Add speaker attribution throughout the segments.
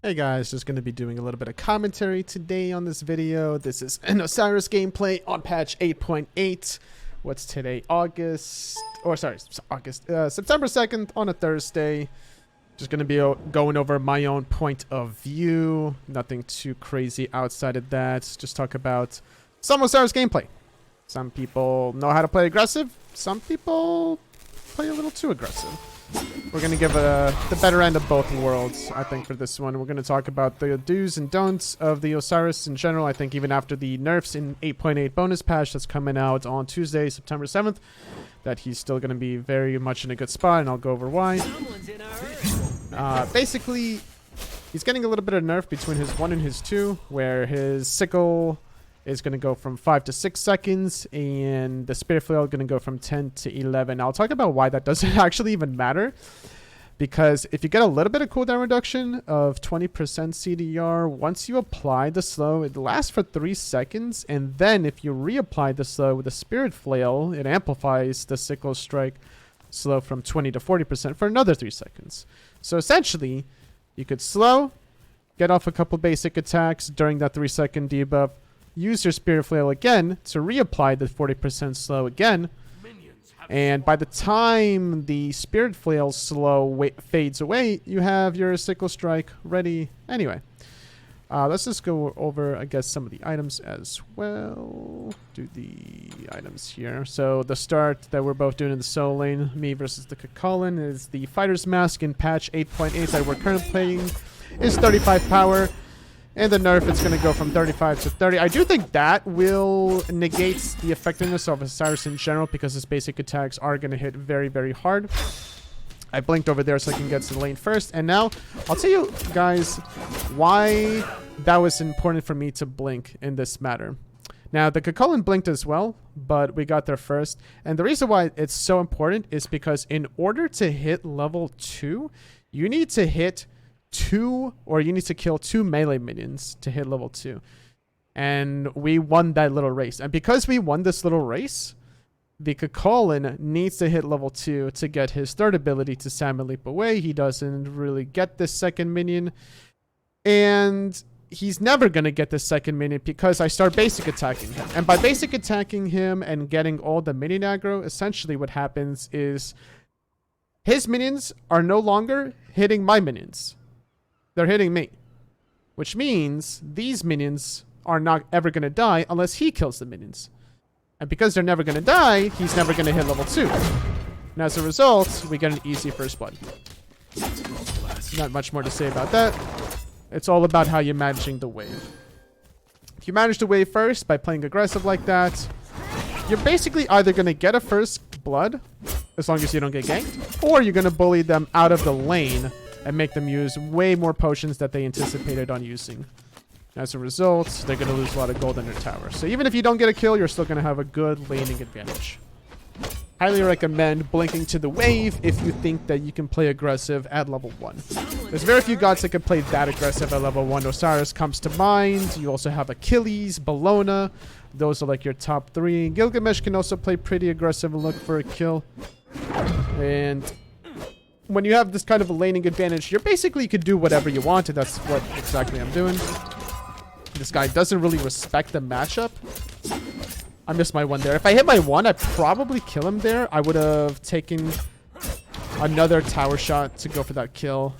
Speaker 1: Hey guys, just going to be doing a little bit of commentary today on this video. This is an Osiris gameplay on patch 8.8. What's today? September 2nd on a Thursday. Just going to be going over my own point of view. Nothing too crazy outside of that. Just talk about some Osiris gameplay. Some people know how to play aggressive. Some people play a little too aggressive. We're going to give the better end of both worlds, I think, for this one. We're going to talk about the do's and don'ts of the Osiris in general. I think even after the nerfs in 8.8 bonus patch that's coming out on Tuesday, September 7th, that he's still going to be very much in a good spot, and I'll go over why. Basically, he's getting a little bit of nerf between his 1 and his 2, where his sickle is going to go from 5 to 6 seconds, and the Spirit Flail is going to go from 10 to 11. I'll talk about why that doesn't actually even matter, because if you get a little bit of cooldown reduction of 20% CDR, once you apply the slow, it lasts for 3 seconds, and then if you reapply the slow with the Spirit Flail, it amplifies the Sickle Strike slow from 20 to 40% for another 3 seconds. So essentially, you could slow, get off a couple basic attacks during that 3-second debuff, use your Spirit Flail again to reapply the 40% slow again, and by the time the Spirit Flail slow fades away, you have your Sickle Strike ready anyway. Let's just go over, I guess, some of the items as well. Do the items here. So the start that we're both doing in the solo lane, me versus the Chulainn, is the Fighter's Mask in patch 8.8 that we're currently playing is 35 power. And the nerf, it's going to go from 35 to 30. I do think that will negate the effectiveness of Osiris in general, because his basic attacks are going to hit very, very hard. I blinked over there so I can get to the lane first. And now, I'll tell you guys why that was important for me to blink in this matter. Now, the Chulainn blinked as well, but we got there first. And the reason why it's so important is because in order to hit level 2, you need to hit you need to kill 2 melee minions to hit level 2. And we won that little race. And because we won this little race, the Chulainn needs to hit level 2 to get his third ability to Salmon Leap Away. He doesn't really get this second minion. And he's never going to get this second minion because I start basic attacking him. And by basic attacking him and getting all the minion aggro, essentially what happens is his minions are no longer hitting my minions. They're hitting me, which means these minions are not ever going to die unless he kills the minions. And because they're never going to die, he's never going to hit level 2. And as a result, we get an easy first blood. Not much more to say about that. It's all about how you're managing the wave. If you manage the wave first by playing aggressive like that, you're basically either going to get a first blood, as long as you don't get ganked, or you're going to bully them out of the lane and make them use way more potions that they anticipated on using. As a result, they're going to lose a lot of gold in their tower. So even if you don't get a kill, you're still going to have a good laning advantage. Highly recommend blinking to the wave if you think that you can play aggressive at level 1. There's very few gods that can play that aggressive at level 1. Osiris comes to mind. You also have Achilles, Bellona. Those are like your top 3. Gilgamesh can also play pretty aggressive and look for a kill. And when you have this kind of a laning advantage, you could do whatever you want, and that's what exactly I'm doing. This guy doesn't really respect the matchup. I missed my 1 there. If I hit my 1, I'd probably kill him there. I would have taken another tower shot to go for that kill.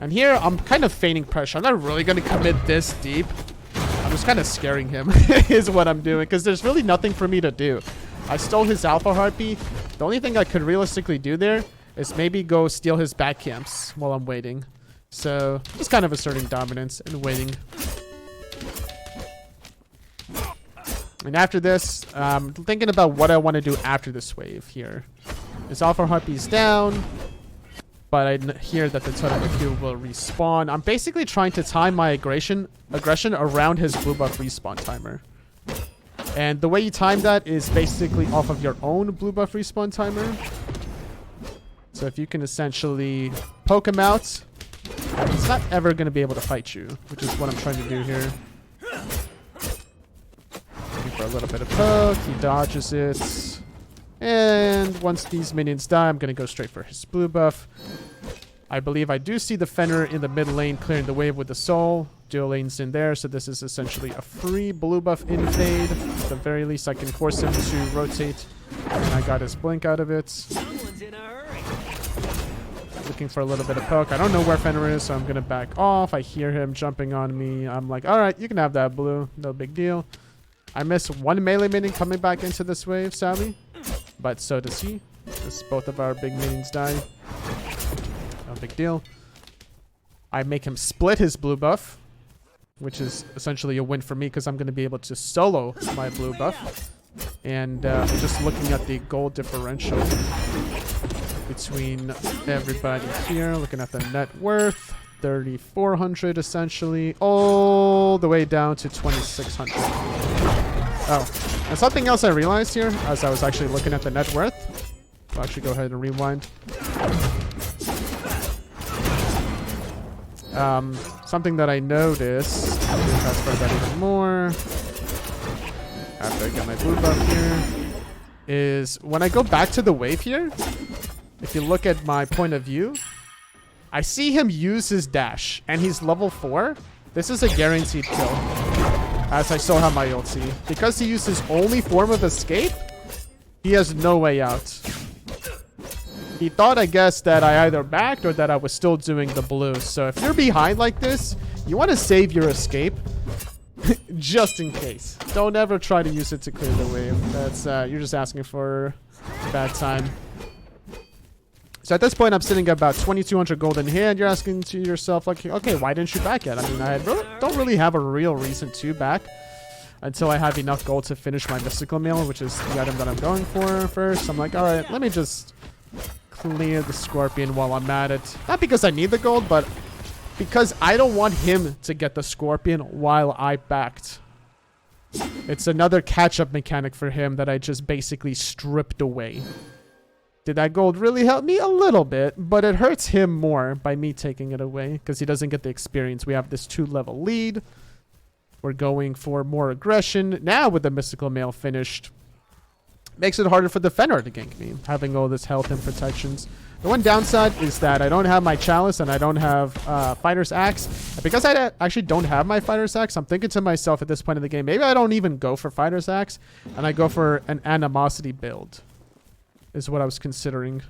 Speaker 1: And here, I'm kind of feigning pressure. I'm not really going to commit this deep. I'm just kind of scaring him, is what I'm doing, because there's really nothing for me to do. I stole his Alpha Harpy. The only thing I could realistically do there is maybe go steal his back camps while I'm waiting. So, just kind of asserting dominance and waiting. And after this, thinking about what I want to do after this wave here. His Alpha Harpy's down, but I hear that the Totem of Q will respawn. I'm basically trying to time my aggression around his blue buff respawn timer. And the way you time that is basically off of your own blue buff respawn timer. So if you can essentially poke him out, he's not ever going to be able to fight you, which is what I'm trying to do here. Looking for a little bit of poke, he dodges it. And once these minions die, I'm going to go straight for his blue buff. I believe I do see the Fenrir in the mid lane clearing the wave with the soul. Dual lanes in there, so this is essentially a free blue buff invade. At the very least, I can force him to rotate. And I got his blink out of it.
Speaker 2: Someone's in a hurry.
Speaker 1: Looking for a little bit of poke. I don't know where Fenrir is, so I'm going to back off. I hear him jumping on me. I'm like, alright, you can have that blue. No big deal. I miss one melee minion coming back into this wave, sadly. But so does he. As both of our big minions die. No big deal. I make him split his blue buff, which is essentially a win for me because I'm going to be able to solo my blue buff. And just looking at the gold differential between everybody here, looking at the net worth, 3,400 essentially, all the way down to 2,600. Oh, and something else I realized here as I was actually looking at the net worth. I'll actually go ahead and rewind. Something that I noticed, fast forward that even more, after I get my blue buff here, is when I go back to the wave here, if you look at my point of view, I see him use his dash, and he's level 4. This is a guaranteed kill, as I still have my ulti. Because he used his only form of escape, he has no way out. He thought, I guess, that I either backed or that I was still doing the blue. So if you're behind like this, you want to save your escape just in case. Don't ever try to use it to clear the wave. That's you're just asking for a bad time. So at this point, I'm sitting at about 2,200 gold in hand. You're asking to yourself, like, okay, why didn't you back yet? I mean, don't really have a real reason to back until I have enough gold to finish my mystical meal, which is the item that I'm going for first. I'm like, all right, let me just clear the scorpion while I'm at it. Not because I need the gold, but because I don't want him to get the scorpion while I backed. It's another catch-up mechanic for him that I just basically stripped away. Did that gold really help me? A little bit, but it hurts him more by me taking it away because he doesn't get the experience. We have this 2-level lead. We're going for more aggression. Now with the mystical mail finished, makes it harder for the Fenrir to gank me, having all this health and protections. The one downside is that I don't have my chalice and I don't have fighter's axe. And because I actually don't have my fighter's axe, I'm thinking to myself at this point in the game, maybe I don't even go for fighter's axe and I go for an animosity build. Is what I was considering.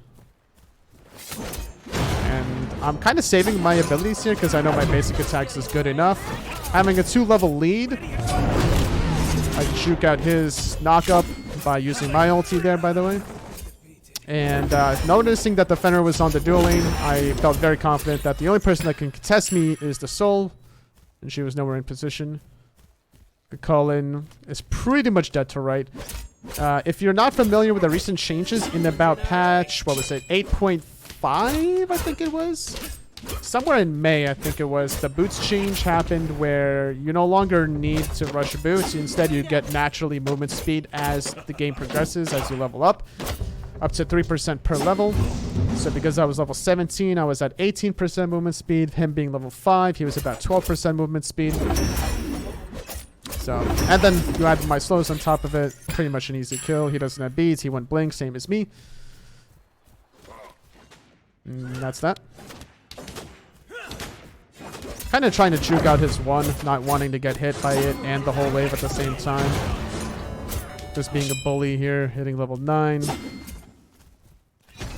Speaker 1: And I'm kind of saving my abilities here because I know my basic attacks is good enough. Having a 2-level lead, I juke out his knockup by using my ulti there, by the way. And noticing that the Fenrir was on the dual lane, I felt very confident that the only person that can contest me is the Soul. And she was nowhere in position. The Chulainn is pretty much dead to right. If you're not familiar with the recent changes in about patch, what was it, 8.5, I think it was? Somewhere in May, I think it was, the boots change happened where you no longer need to rush boots. Instead, you get naturally movement speed as the game progresses, as you level up to 3% per level. So because I was level 17, I was at 18% movement speed. Him being level 5, he was about 12% movement speed. So, and then you add my slows on top of it. Pretty much an easy kill. He doesn't have beads. He went blink, same as me. And that's that. Kind of trying to juke out his one, not wanting to get hit by it and the whole wave at the same time. Just being a bully here, hitting level 9.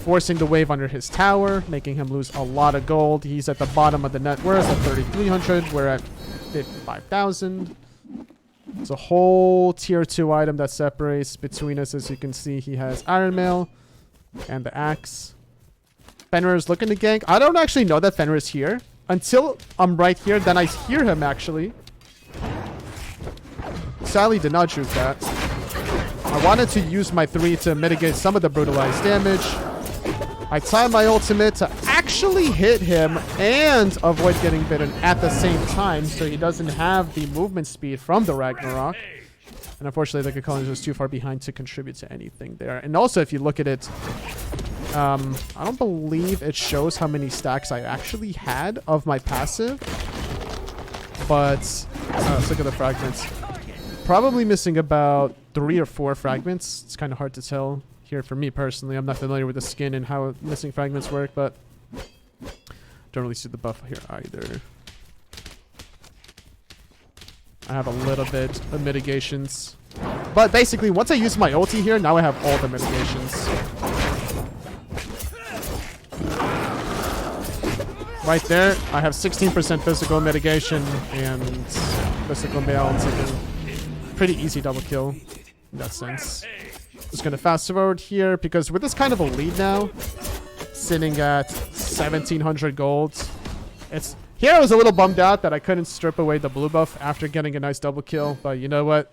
Speaker 1: Forcing the wave under his tower, making him lose a lot of gold. He's at the bottom of the net worth at 3,300. We're at 55,000. It's a whole tier 2 item that separates between us. As you can see, he has Iron Mail and the axe. Fenrir is looking to gank. I don't actually know that Fenrir is here until I'm right here. Then I hear him actually. Sadly, did not juke that. I wanted to use my 3 to mitigate some of the brutalized damage. I time my ultimate to actually hit him and avoid getting bitten at the same time, so he doesn't have the movement speed from the Ragnarok. And unfortunately, the Chulainn was too far behind to contribute to anything there. And also, if you look at it, I don't believe it shows how many stacks I actually had of my passive. But let's look at the fragments. Probably missing about 3 or 4 fragments. It's kind of hard to tell here for me personally. I'm not familiar with the skin and how missing fragments work, but Don't really see the buff here either. I have a little bit of mitigations. But basically, once I use my ulti here, now I have all the mitigations. Right there, I have 16% physical mitigation and physical balance. Like a pretty easy double kill in that sense. Just gonna fast forward here because with this kind of a lead now, sitting at 1700 gold, it's here I was a little bummed out that I couldn't strip away the blue buff after getting a nice double kill, but you know what?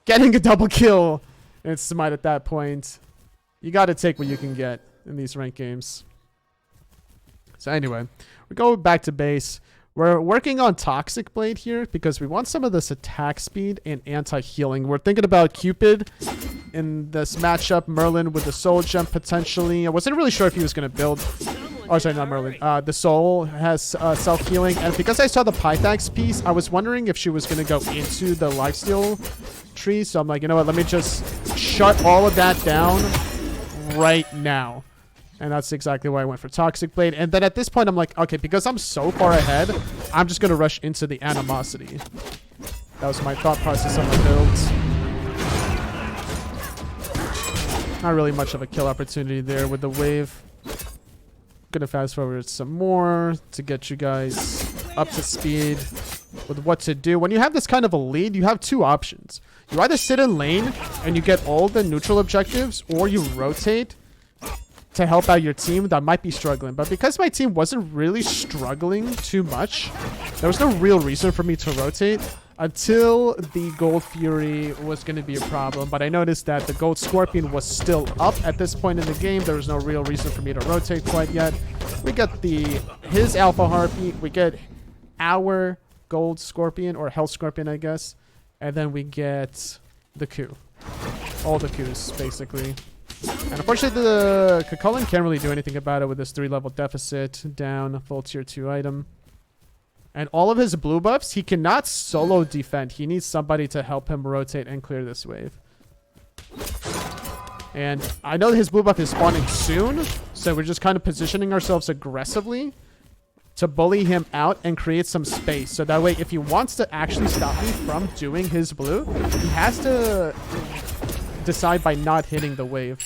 Speaker 1: Getting a double kill in Smite at that point, you gotta take what you can get in these ranked games. So anyway, we're going back to base. We're working on Toxic Blade here because we want some of this attack speed and anti-healing. We're thinking about Cupid in this matchup, Merlin with the Soul Gem potentially. I wasn't really sure if he was going to build... Oh, sorry, not Merlin. The Soul has self-healing. And because I saw the Pythax piece, I was wondering if she was going to go into the lifesteal tree. So I'm like, you know what, let me just shut all of that down right now. And that's exactly why I went for Toxic Blade. And then at this point, I'm like, okay, because I'm so far ahead, I'm just going to rush into the Animosity. That was my thought process on my builds. Not really much of a kill opportunity there with the wave. Going to fast forward some more to get you guys up to speed with what to do. When you have this kind of a lead, you have two options. You either sit in lane and you get all the neutral objectives, or you rotate to help out your team that might be struggling. But because my team wasn't really struggling too much, there was no real reason for me to rotate until the Gold Fury was going to be a problem. But I noticed that the Gold Scorpion was still up at this point in the game. There was no real reason for me to rotate quite yet. We get his Alpha Harpy, we get our Gold Scorpion, or Hell Scorpion, I guess. And then we get the Q. All the Qs, basically. And unfortunately, the Chulainn can't really do anything about it with this 3-level deficit down, full tier 2 item. And all of his blue buffs, he cannot solo defend. He needs somebody to help him rotate and clear this wave. And I know that his blue buff is spawning soon, so we're just kind of positioning ourselves aggressively to bully him out and create some space. So that way, if he wants to actually stop me from doing his blue, he has to decide by not hitting the wave.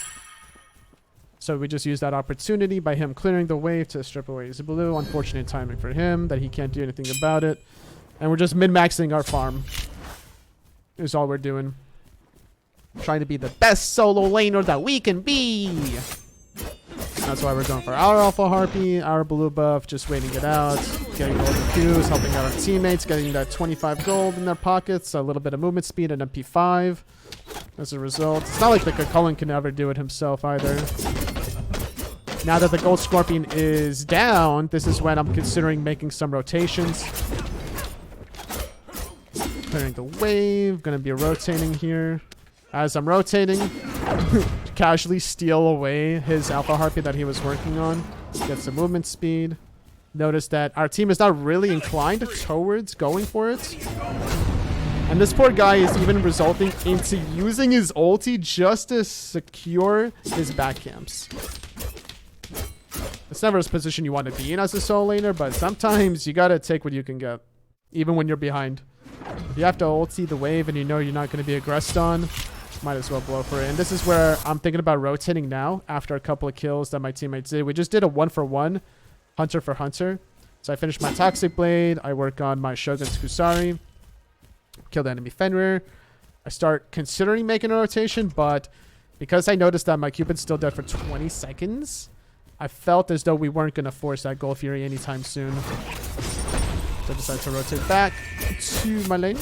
Speaker 1: So we just use that opportunity by him clearing the wave to strip away his blue. Unfortunate timing for him that he can't do anything about it. And we're just min-maxing our farm is all we're doing. Trying to be the best solo laner that we can be. That's why we're going for our Alpha Harpy, our blue buff, just waiting it out, getting all the Qs, helping out our teammates, getting that 25 gold in their pockets, a little bit of movement speed, and MP5 as a result. It's not like the Chulainn can ever do it himself either. Now that the Gold Scorpion is down, this is when I'm considering making some rotations. Clearing the wave, gonna be rotating here. As I'm rotating, casually steal away his Alpha Harpy that he was working on. Get some movement speed. Notice that our team is not really inclined towards going for it. And this poor guy is even resulting into using his ulti just to secure his back camps. It's never a position you want to be in as a solo laner, but sometimes you gotta take what you can get, even when you're behind. If you have to ulti the wave and you know you're not going to be aggressed on, might as well blow for it. And this is where I'm thinking about rotating now after a couple of kills that my teammates did. We just did a 1-for-1, hunter for hunter. So I finished my Toxic Blade. I work on my Shogun's Kusari. Kill the enemy Fenrir. I start considering making a rotation, but because I noticed that my Cupid's still dead for 20 seconds, I felt as though we weren't going to force that Gold Fury anytime soon. So I decided to rotate back to my lane.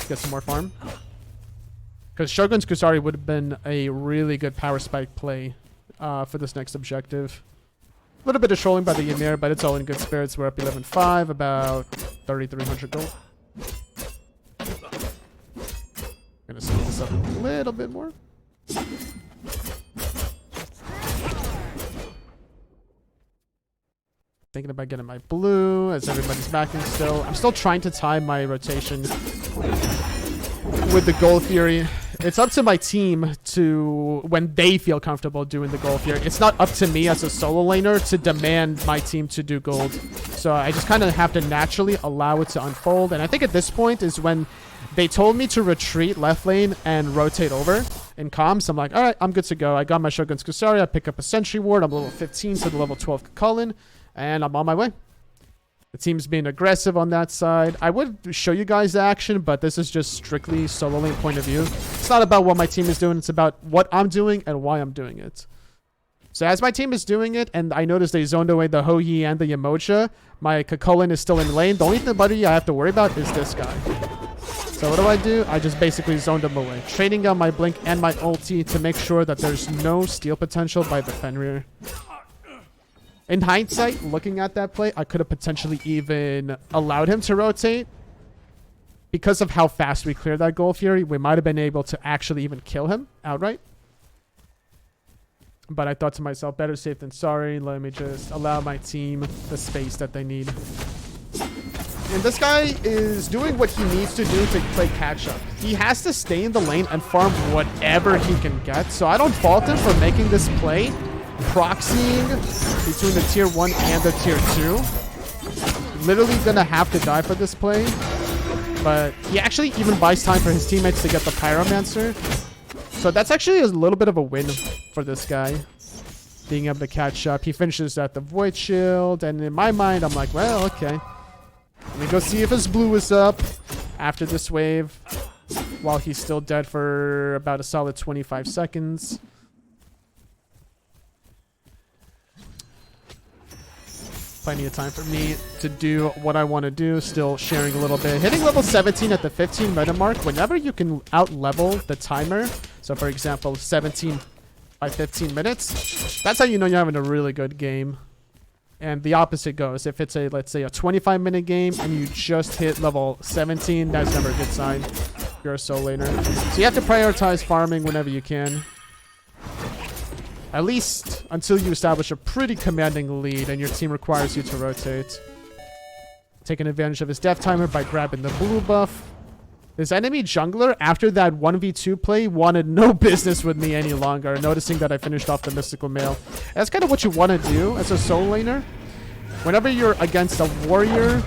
Speaker 1: Get some more farm. Because Shogun's Kusari would have been a really good power spike play for this next objective. A little bit of trolling by the Ymir, but it's all in good spirits. We're up 11-5, about 3,300 gold. Gonna speed this up a little bit more. Thinking about getting my blue as everybody's backing still. I'm still trying to time my rotation with the Gold Fury. It's up to my team to, when they feel comfortable doing the gold here. It's not up to me as a solo laner to demand my team to do gold. So I just kind of have to naturally allow it to unfold. And I think at this point is when they told me to retreat left lane and rotate over in comms. I'm like, all right, I'm good to go. I got my Shogun's Kusari. I pick up a Sentry Ward. I'm level 15 to the level 12 Chulainn, and I'm on my way. The team's being aggressive on that side. I would show you guys the action, but this is just strictly solo lane point of view. It's not about what my team is doing. It's about what I'm doing and why I'm doing it. So as my team is doing it, and I noticed they zoned away the Hou-Yi and the Yamocha, my Chulainn is still in lane. The only thing I have to worry about is this guy. So what do? I just basically zoned him away, trading out my Blink and my ulti to make sure that there's no steal potential by the Fenrir. In hindsight, looking at that play, I could have potentially even allowed him to rotate. Because of how fast we cleared that Gold Fury, we might have been able to actually even kill him outright. But I thought to myself, better safe than sorry. Let me just allow my team the space that they need. And this guy is doing what he needs to do to play catch up. He has to stay in the lane and farm whatever he can get. So I don't fault him for making this play, proxying between the tier 1 and the tier 2. Literally gonna have to die for this play. But he actually even buys time for his teammates to get the Pyromancer. So that's actually a little bit of a win for this guy, being able to catch up. He finishes at the Void Shield, and in my mind, I'm like, well, okay. Let me go see if his blue is up after this wave, while he's still dead for about a solid 25 seconds. Plenty of time for me to do what I want to do, still sharing a little bit. Hitting level 17 at the 15 meta mark, whenever you can out-level the timer, so for example, 17 by 15 minutes, that's how you know you're having a really good game. And the opposite goes. If it's a, let's say, a 25-minute game and you just hit level 17, that's never a good sign. You're a solo laner. So you have to prioritize farming whenever you can. At least until you establish a pretty commanding lead and your team requires you to rotate. Taking advantage of his death timer by grabbing the blue buff. This enemy jungler, after that 1v2 play, wanted no business with me any longer, noticing that I finished off the Mystical Mail. That's kind of what you want to do as a solo laner. Whenever you're against a warrior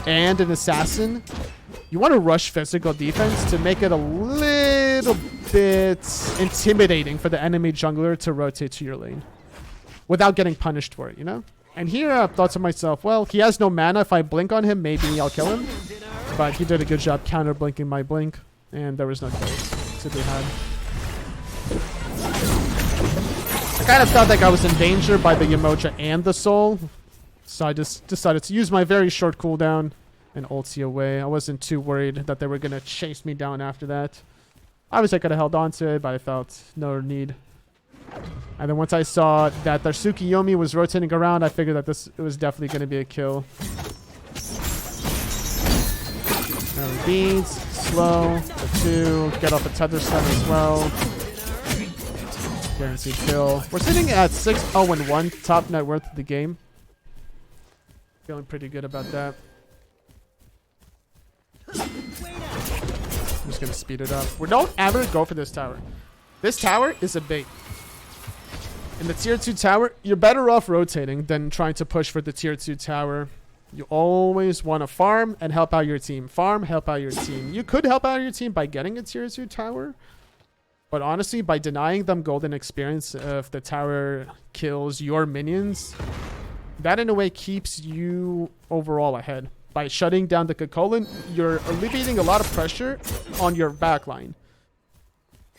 Speaker 1: and an assassin, you want to rush physical defense to make it a little bit intimidating for the enemy jungler to rotate to your lane without getting punished for it, you know? And here I thought to myself, well, he has no mana. If I blink on him, maybe I'll kill him. But he did a good job counter-blinking my blink, and there was no kills to be had. I kind of felt like I was in danger by the Yamocha and the Soul, so I just decided to use my very short cooldown and ulti away. I wasn't too worried that they were going to chase me down after that. Obviously, I could have held on to it, but I felt no need. And then once I saw that their Tsukiyomi was rotating around, I figured that it was definitely going to be a kill. Early beads, slow, the 2, get off a tether stun as well. Guaranteed kill. We're sitting at 6-0-1, top net worth of the game. Feeling pretty good about that. I'm just going to speed it up. We don't ever go for this tower. This tower is a bait. In the tier 2 tower, you're better off rotating than trying to push for the tier 2 tower. You always want to farm and help out your team. Farm, help out your team. You could help out your team by getting a tier 2 tower. But honestly, by denying them golden experience if the tower kills your minions, that in a way keeps you overall ahead. By shutting down the Chulainn, you're alleviating a lot of pressure on your backline.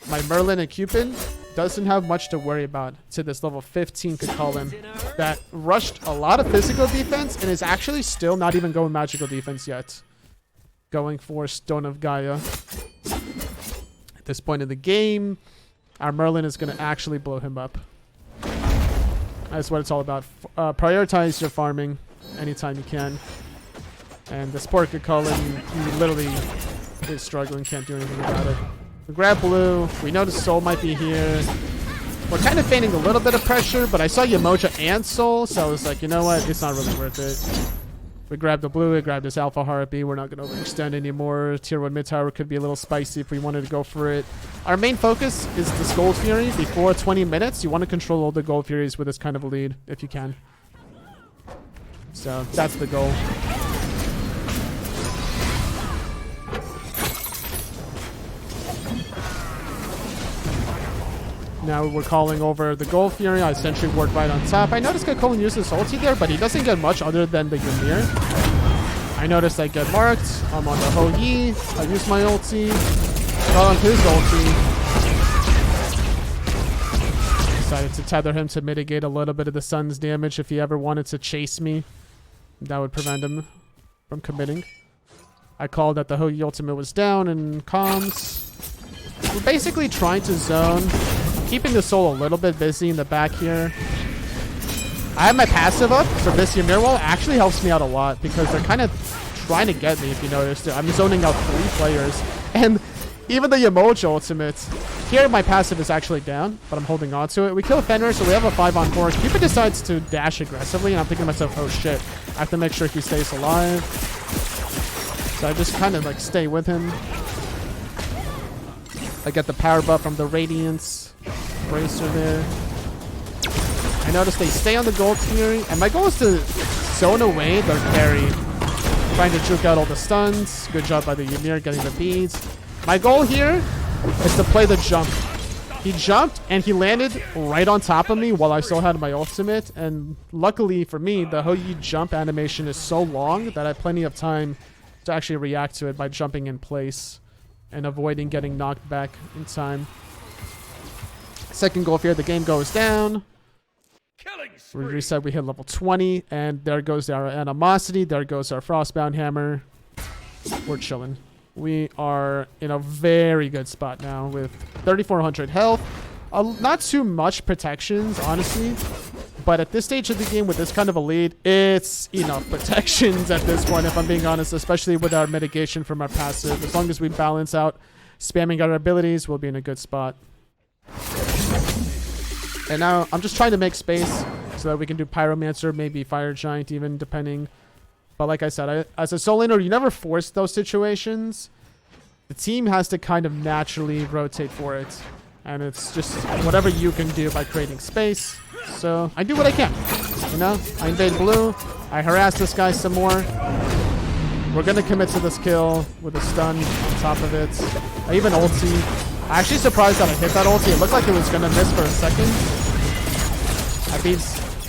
Speaker 1: My Merlin and Cupid doesn't have much to worry about to this level 15 Chulainn that rushed a lot of physical defense and is actually still not even going magical defense yet. Going for Stone of Gaia. At this point in the game, our Merlin is going to actually blow him up. That's what it's all about. Prioritize your farming anytime you can. And this poor Chulainn, he literally is struggling, can't do anything about it. We grab blue. We know the Soul might be here. We're kind of feigning a little bit of pressure, but I saw Yamocha and Soul, so I was like, you know what? It's not really worth it. We grabbed the blue, we grabbed this Alpha Harpy. We're not going to overextend anymore. Tier 1 mid tower could be a little spicy if we wanted to go for it. Our main focus is this Gold Fury. Before 20 minutes, you want to control all the Gold Furies with this kind of a lead, if you can. So, that's the goal. Now we're calling over the Gold Fury. I Sentry Ward right on top. I noticed Chulainn uses ulti there, but he doesn't get much other than the Ymir. I noticed I get marked. I'm on the Ho Yi. I use my ulti. Got on his ulti. Decided to tether him to mitigate a little bit of the sun's damage if he ever wanted to chase me. That would prevent him from committing. I called that the Ho Yi ultimate was down and comms. We're basically trying to zone. Keeping the soul a little bit busy in the back here. I have my passive up, so this Ymir wall actually helps me out a lot because they're kind of trying to get me, if you noticed. I'm zoning out 3 players. And even the Yamoja ultimate. Here, my passive is actually down, but I'm holding on to it. We kill Fenrir, so we have a 5-on-4. Cupid decides to dash aggressively, and I'm thinking to myself, oh shit, I have to make sure he stays alive. So I just kind of like stay with him. I get the power buff from the Radiance. Bracer there. I noticed they stay on the Gold Fury, and my goal is to zone away their carry. Trying to juke out all the stuns. Good job by the Ymir getting the beads. My goal here is to play the jump. He jumped, and he landed right on top of me while I still had my ultimate, and luckily for me, the Ho Yi jump animation is so long that I have plenty of time to actually react to it by jumping in place and avoiding getting knocked back in time. Second goal here, the game goes down. We reset, we hit level 20, and there goes our animosity. There goes our Frostbound Hammer. We're chilling. We are in a very good spot now with 3,400 health. Not too much protections, honestly. But at this stage of the game, with this kind of a lead, it's enough protections at this point, if I'm being honest, especially with our mitigation from our passive. As long as we balance out spamming our abilities, we'll be in a good spot. And now I'm just trying to make space so that we can do Pyromancer, maybe Fire Giant even, depending. But like I said, as a soul laner, you never force those situations. The team has to kind of naturally rotate for it. And it's just whatever you can do by creating space. So I do what I can. You know, I invade blue. I harass this guy some more. We're going to commit to this kill with a stun on top of it. I even ulti. I'm actually surprised that I hit that ulti. It looked like it was going to miss for a second. I beat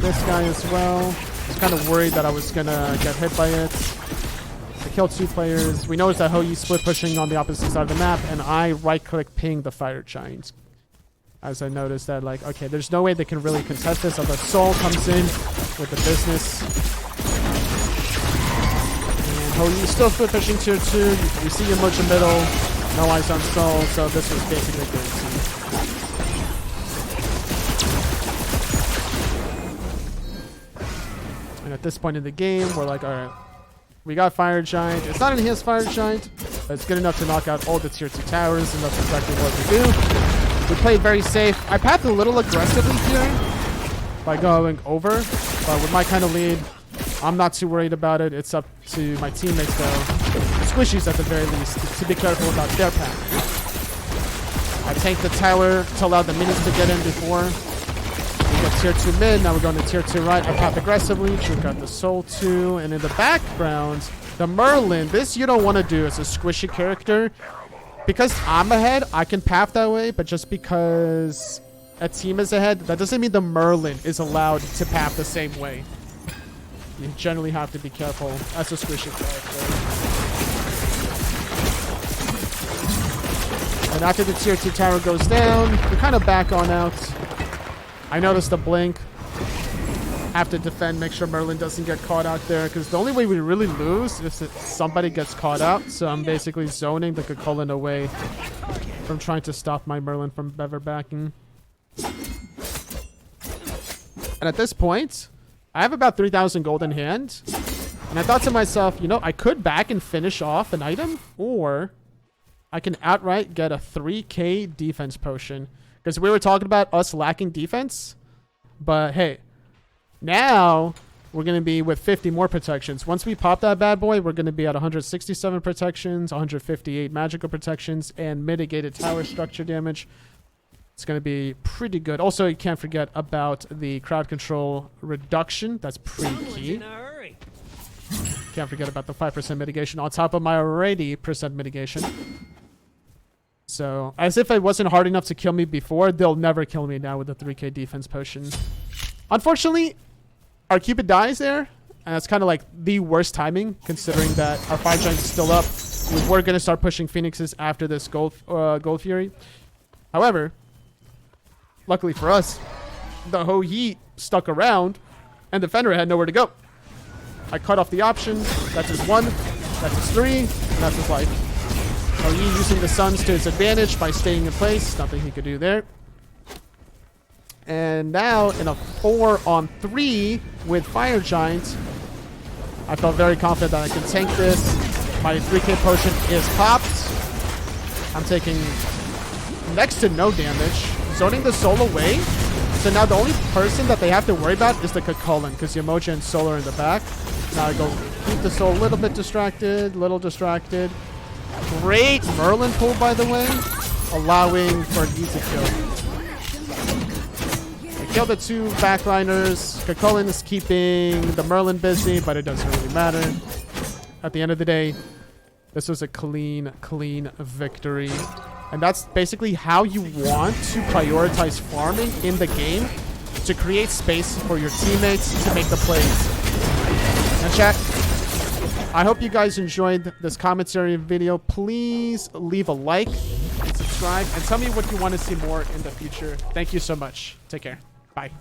Speaker 1: this guy as well. I was kind of worried that I was going to get hit by it. I killed 2 players. We noticed that Ho Yi split pushing on the opposite side of the map, and I right-click ping the Fire Giant. As I noticed that, like, okay, there's no way they can really contest this unless Soul comes in with the business. And Ho Yi still split pushing tier 2. We see him much in middle. No eyes on Soul, so this was basically guaranteed. And at this point in the game, we're like, alright, we got Fire Giant. It's not an enhanced Fire Giant, but it's good enough to knock out all the tier 2 towers, and that's exactly what we do. We played very safe. I pathed a little aggressively here by going over, but with my kind of lead, I'm not too worried about it. It's up to my teammates, though. Squishies at the very least, to be careful about their path. I tanked the tower to allow the minions to get in before. We got tier 2 mid, now we're going to tier 2 right. I path aggressively, Juke got the Soul 2, and in the background, the Merlin. This you don't want to do as a squishy character. Because I'm ahead, I can path that way, but just because a team is ahead, that doesn't mean the Merlin is allowed to path the same way. You generally have to be careful as a squishy character. And after the tier 2 tower goes down, we kind of back on out. I noticed the blink. Have to defend, make sure Merlin doesn't get caught out there, because the only way we really lose is if somebody gets caught out. So I'm basically zoning the Chulainn away from trying to stop my Merlin from ever backing. And at this point, I have about 3,000 gold in hand. And I thought to myself, you know, I could back and finish off an item, or I can outright get a 3k defense potion. Because we were talking about us lacking defense. But hey, now we're going to be with 50 more protections. Once we pop that bad boy, we're going to be at 167 protections, 158 magical protections, and mitigated tower structure damage. It's going to be pretty good. Also, you can't forget about the crowd control reduction. That's pretty key. Can't forget about the 5% mitigation on top of my already percent mitigation. So, as if it wasn't hard enough to kill me before, they'll never kill me now with the 3k defense potion. Unfortunately, our Cupid dies there, and that's kind of like the worst timing, considering that our Fire Giant is still up. We're going to start pushing Phoenixes after this Gold Fury. However, luckily for us, the Ho Yi stuck around, and the Fenrir had nowhere to go. I cut off the option. That's his 1, that's his 3, and that's his life. Ho Yi using the Suns to his advantage by staying in place. Nothing he could do there. And now in a 4-on-3 with Fire Giant, I felt very confident that I can tank this. My 3k potion is popped. I'm taking next to no damage. Zoning the soul away. So now the only person that they have to worry about is the Chulainn, because Yamoja and Soul are in the back. Now I go keep the soul a little bit distracted, little distracted. Great Merlin pull, by the way, allowing for an easy kill. Kill the 2 backliners. Chulainn is keeping the Merlin busy, but it doesn't really matter. At the end of the day, this was a clean victory. And that's basically how you want to prioritize farming in the game, to create space for your teammates to make the plays. And chat, I hope you guys enjoyed this commentary video. Please leave a like and subscribe, and tell me what you want to see more in the future. Thank you so much. Take care. Bye.